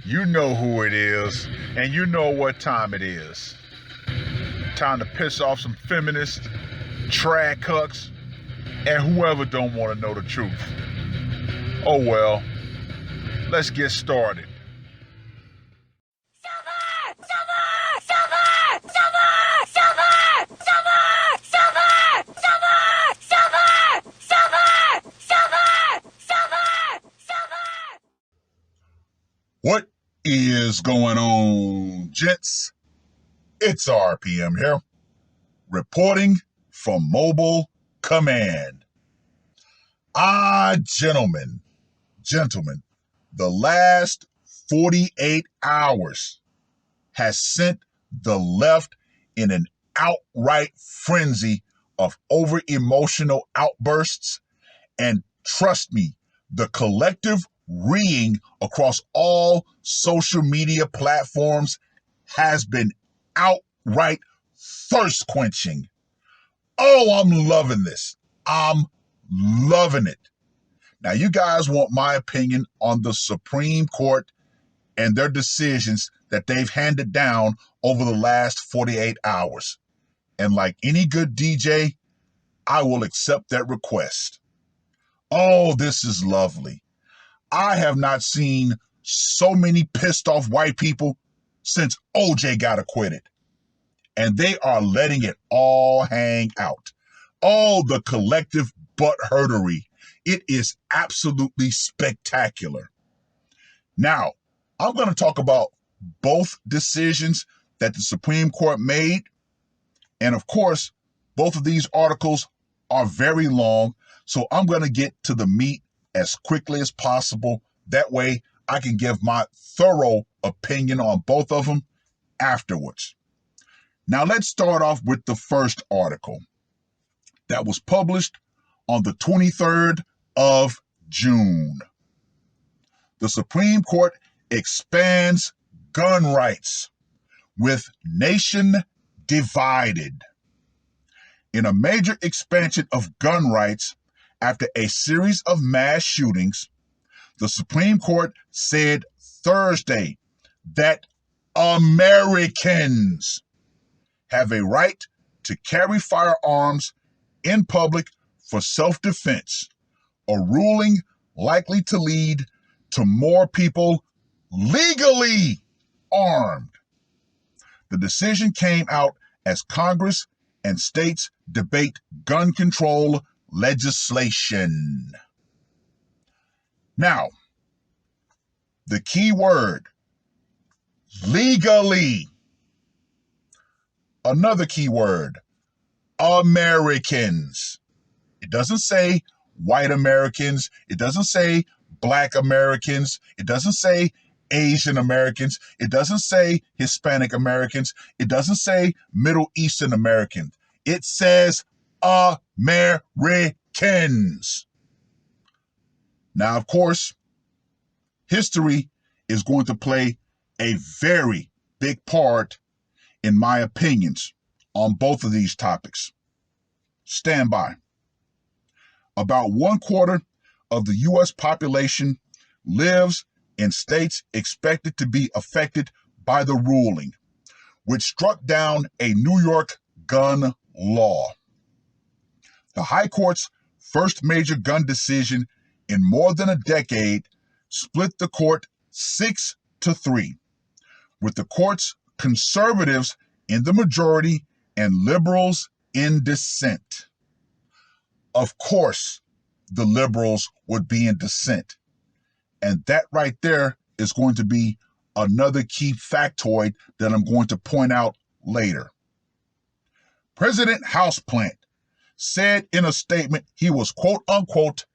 You know who it is, and you know what time it is. Time to piss off some feminists, trad cucks, and whoever don't want to know the truth. Oh well, let's get started. What is going on, gents? It's R.P.M. here, reporting from Mobile Command. Gentlemen, the last 48 hours has sent the left in an outright frenzy of over-emotional outbursts, and trust me, the collective reeing across all social media platforms has been outright thirst quenching. Oh, I'm loving this. I'm loving it. Now, you guys want my opinion on the Supreme Court and their decisions that they've handed down over the last 48 hours. And like any good DJ, I will accept that request. Oh, this is lovely. I have not seen so many pissed off white people since OJ got acquitted. And they are letting it all hang out. Oh, the collective butthurtery. It is absolutely spectacular. Now, I'm going to talk about both decisions that the Supreme Court made. And of course, both of these articles are very long, so I'm going to get to the meat as quickly as possible. That way, I can give my thorough opinion on both of them afterwards. Now, let's start off with the first article that was published on the 23rd of June. The Supreme Court expands gun rights with nation divided. In a major expansion of gun rights after a series of mass shootings, the Supreme Court said Thursday that Americans have a right to carry firearms in public for self-defense, a ruling likely to lead to more people legally armed. The decision came out as Congress and states debate gun control legislation. Now, the key word, legally. Another key word, Americans. It doesn't say white Americans. It doesn't say black Americans. It doesn't say Asian Americans. It doesn't say Hispanic Americans. It doesn't say Middle Eastern Americans. It says Americans. Now, of course, history is going to play a very big part in my opinions on both of these topics. Stand by. About 1/4 of the U.S. population lives in states expected to be affected by the ruling, which struck down a New York gun law. The High Court's first major gun decision in more than a decade split the court 6-3, with the court's conservatives in the majority and liberals in dissent. Of course, the liberals would be in dissent. And that right there is going to be another key factoid that I'm going to point out later. President Houseplant said in a statement he was, quote unquote,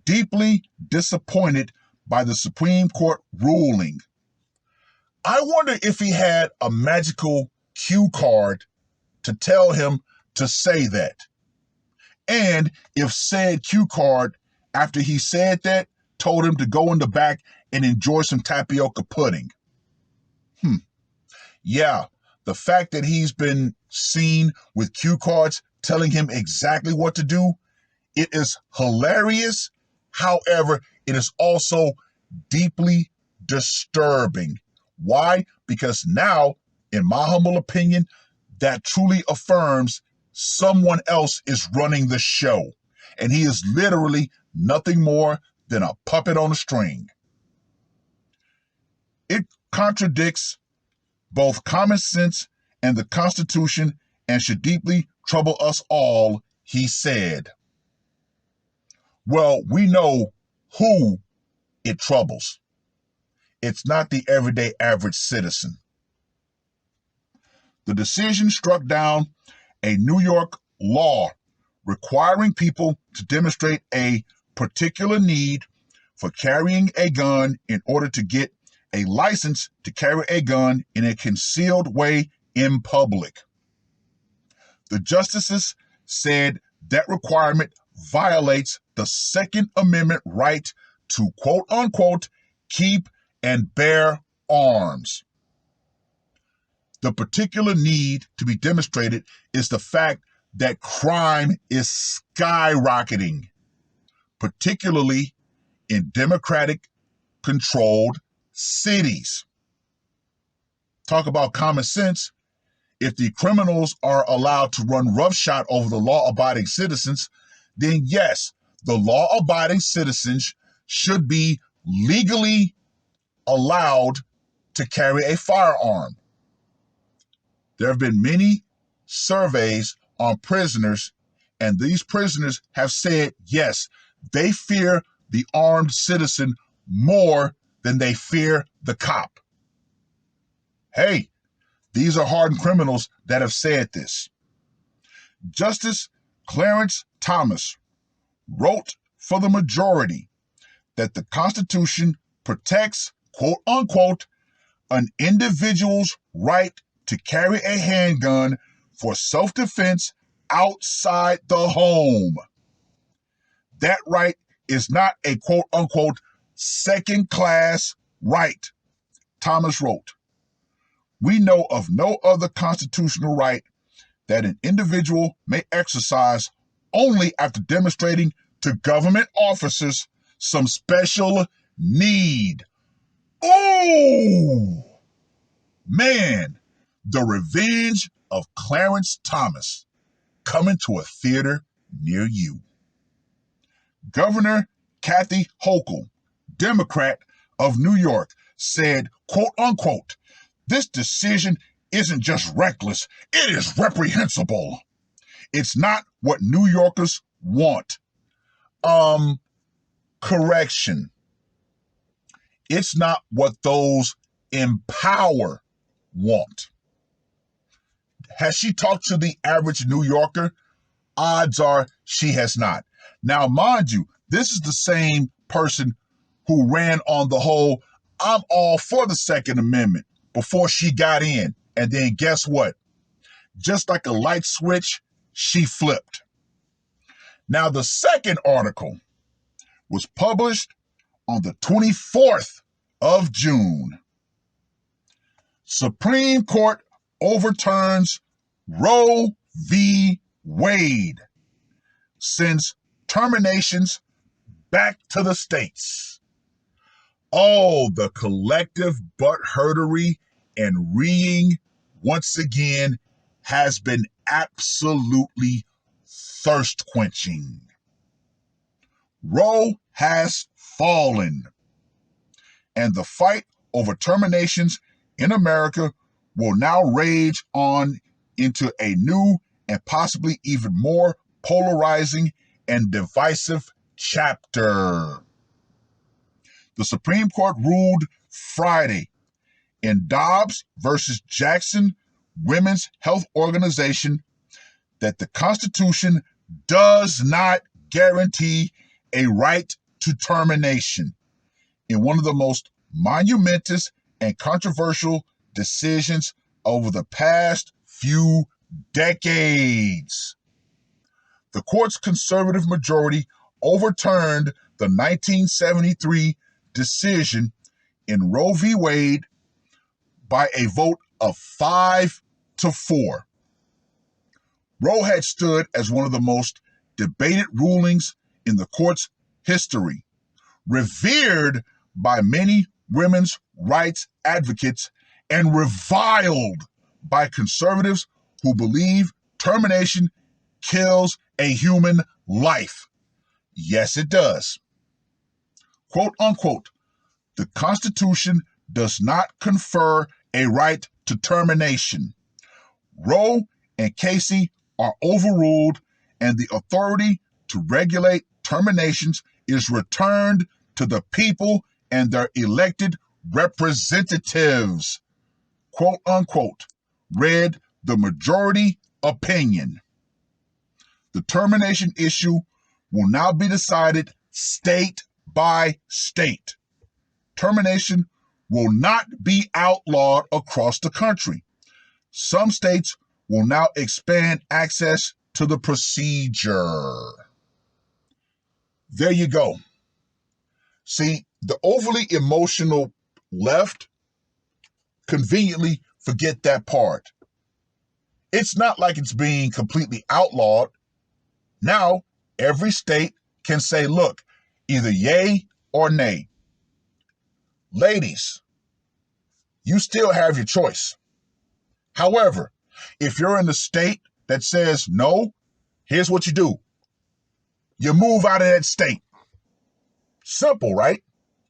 deeply disappointed by the Supreme Court ruling. I wonder if he had a magical cue card to tell him to say that. And if said cue card, after he said that, told him to go in the back and enjoy some tapioca pudding. Yeah, the fact that he's been seen with cue cards telling him exactly what to do, it is hilarious. However, it is also deeply disturbing. Why? Because now, in my humble opinion, that truly affirms someone else is running the show. And he is literally nothing more than a puppet on a string. It contradicts both common sense and the Constitution and should deeply trouble us all, he said. Well, we know who it troubles. It's not the everyday average citizen. The decision struck down a New York law requiring people to demonstrate a particular need for carrying a gun in order to get a license to carry a gun in a concealed way in public. The justices said that requirement violates the Second Amendment right to quote unquote keep and bear arms. The particular need to be demonstrated is the fact that crime is skyrocketing, particularly in Democratic controlled cities. Talk about common sense. If the criminals are allowed to run roughshod over the law-abiding citizens, then yes, the law-abiding citizens should be legally allowed to carry a firearm. There have been many surveys on prisoners, and these prisoners have said, yes, they fear the armed citizen more than they fear the cop. Hey, these are hardened criminals that have said this. Justice Clarence Thomas wrote for the majority that the Constitution protects, quote unquote, an individual's right to carry a handgun for self-defense outside the home. That right is not a quote unquote second-class right, Thomas wrote. We know of no other constitutional right that an individual may exercise only after demonstrating to government officers some special need. Oh, man, the Revenge of Clarence Thomas, coming to a theater near you. Governor Kathy Hochul, Democrat of New York, said, quote unquote, this decision isn't just reckless, it is reprehensible. It's not what New Yorkers want. Correction. It's not what those in power want. Has she talked to the average New Yorker? Odds are she has not. Now, mind you, this is the same person who ran on the whole, I'm all for the Second Amendment before she got in. And then guess what? Just like a light switch, she flipped. Now, the second article was published on the 24th of June. Supreme Court overturns Roe v. Wade, sends terminations back to the states. Oh, the collective butthurtery and reeing once again has been absolutely thirst-quenching. Roe has fallen, and the fight over terminations in America will now rage on into a new and possibly even more polarizing and divisive chapter. The Supreme Court ruled Friday in Dobbs versus Jackson Women's Health Organization that the Constitution does not guarantee a right to termination in one of the most monumentous and controversial decisions over the past few decades. The court's conservative majority overturned the 1973 decision in Roe v. Wade by a vote of 5-4. Roe had stood as one of the most debated rulings in the court's history, revered by many women's rights advocates, and reviled by conservatives who believe termination kills a human life. Yes, it does. Quote unquote, the Constitution does not confer a right to termination. Roe and Casey are overruled, and the authority to regulate terminations is returned to the people and their elected representatives. Quote unquote, read the majority opinion. The termination issue will now be decided state by state. Termination will not be outlawed across the country. Some states will now expand access to the procedure. There you go. See, the overly emotional left conveniently forget that part. It's not like it's being completely outlawed. Now, every state can say, look, either yay or nay. Ladies, you still have your choice. However, if you're in the state that says no, here's what you do. You move out of that state. Simple, right?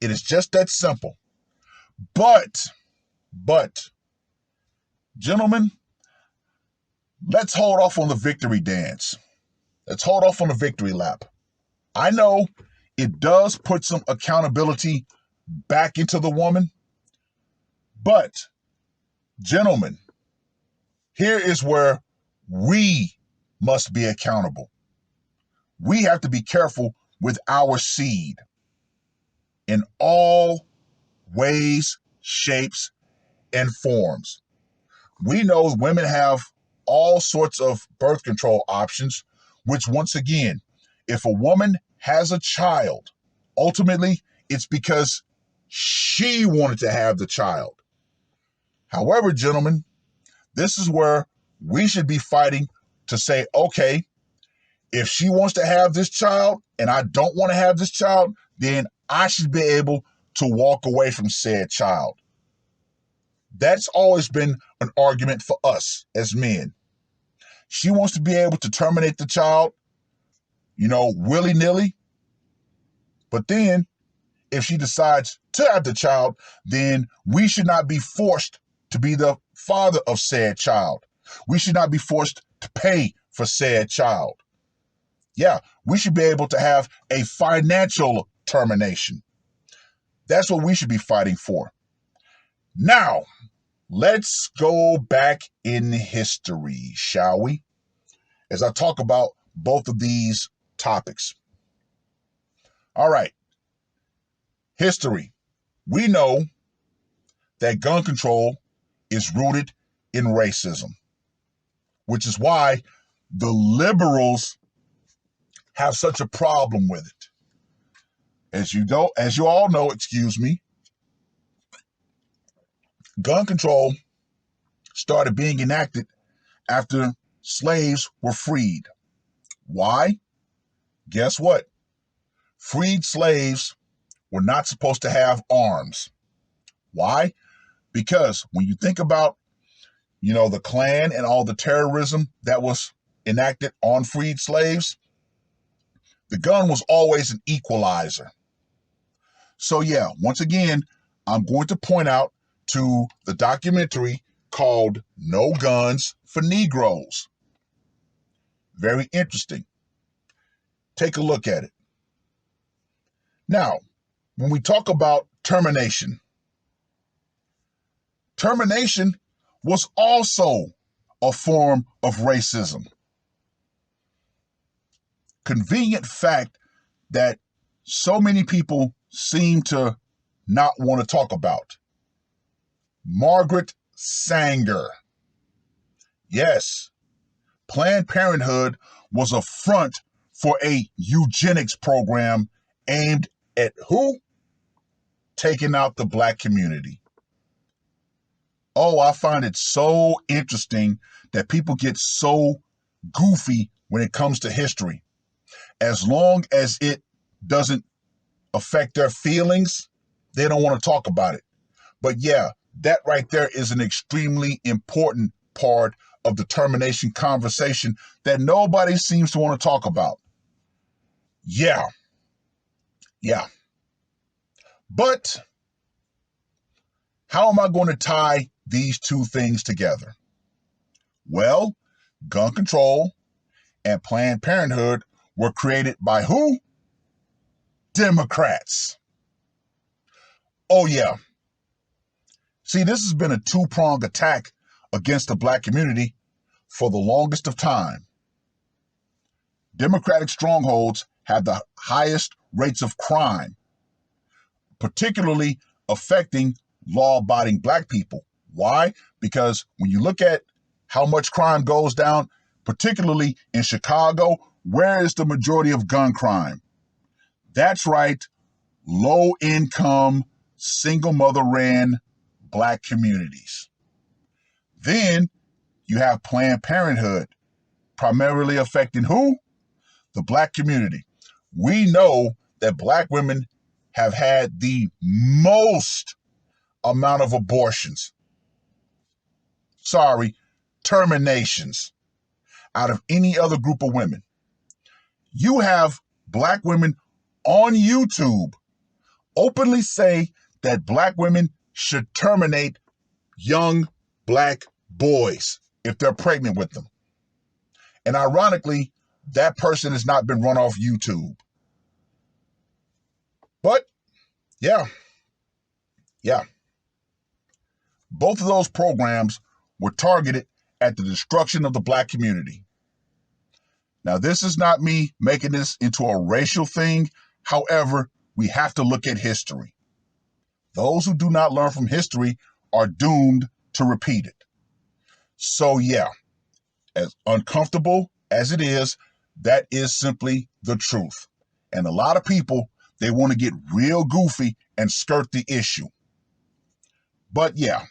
It is just that simple. But, gentlemen, let's hold off on the victory dance. Let's hold off on the victory lap. I know it does put some accountability back into the woman, but, gentlemen, here is where we must be accountable. We have to be careful with our seed in all ways, shapes, and forms. We know women have all sorts of birth control options, which once again, if a woman has a child, ultimately it's because she wanted to have the child. However, gentlemen, this is where we should be fighting to say, okay, if she wants to have this child and I don't want to have this child, then I should be able to walk away from said child. That's always been an argument for us as men. She wants to be able to terminate the child, willy-nilly. But then if she decides to have the child, then we should not be forced to be the father of said child. We should not be forced to pay for said child. Yeah, we should be able to have a financial termination. That's what we should be fighting for. Now, let's go back in history, shall we? As I talk about both of these topics. All right. History. We know that gun control is rooted in racism, which is why the liberals have such a problem with it. As you all know, gun control started being enacted after slaves were freed. Why? Guess what? Freed slaves were not supposed to have arms. Why? Because when you think about, the Klan and all the terrorism that was enacted on freed slaves, the gun was always an equalizer. So yeah, once again, I'm going to point out to the documentary called No Guns for Negroes. Very interesting. Take a look at it. Now, when we talk about termination was also a form of racism. Convenient fact that so many people seem to not want to talk about. Margaret Sanger. Yes, Planned Parenthood was a front for a eugenics program aimed at who? Taking out the black community. Oh, I find it so interesting that people get so goofy when it comes to history. As long as it doesn't affect their feelings, they don't want to talk about it. But yeah, that right there is an extremely important part of the termination conversation that nobody seems to want to talk about. Yeah. But how am I going to tie these two things together? Well, gun control and Planned Parenthood were created by who? Democrats. Oh yeah. See, this has been a two-pronged attack against the black community for the longest of time. Democratic strongholds have the highest rates of crime, particularly affecting law-abiding black people. Why? Because when you look at how much crime goes down, particularly in Chicago, where is the majority of gun crime? That's right, low-income, single mother-ran black communities. Then you have Planned Parenthood, primarily affecting who? The black community. We know that black women have had the most amount of abortions. Terminations out of any other group of women. You have black women on YouTube openly say that black women should terminate young black boys if they're pregnant with them. And ironically, that person has not been run off YouTube. But yeah. Both of those programs were targeted at the destruction of the black community. Now, this is not me making this into a racial thing. However, we have to look at history. Those who do not learn from history are doomed to repeat it. So yeah, as uncomfortable as it is, that is simply the truth. And a lot of people, they want to get real goofy and skirt the issue. But yeah,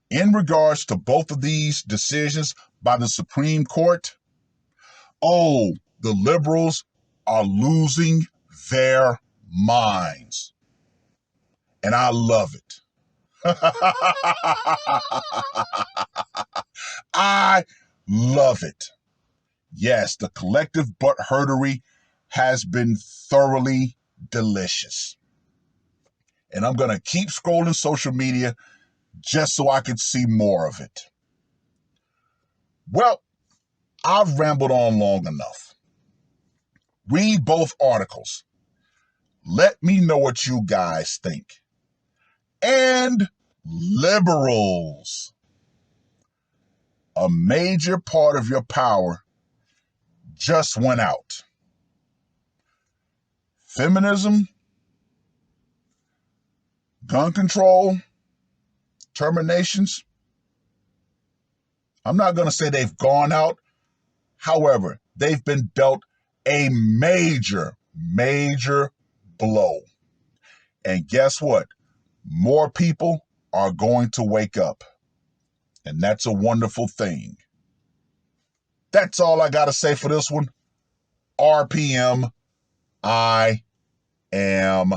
in regards to both of these decisions by the Supreme Court, the liberals are losing their minds. And I love it. I love it. Yes, the collective butthurtery has been thoroughly delicious. And I'm going to keep scrolling social media just so I can see more of it. Well, I've rambled on long enough. Read both articles. Let me know what you guys think. And liberals, a major part of your power just went out. Feminism, gun control, terminations. I'm not going to say they've gone out. However, they've been dealt a major blow. And guess what? More people are going to wake up. And that's a wonderful thing. That's all I got to say for this one. R.P.M. I am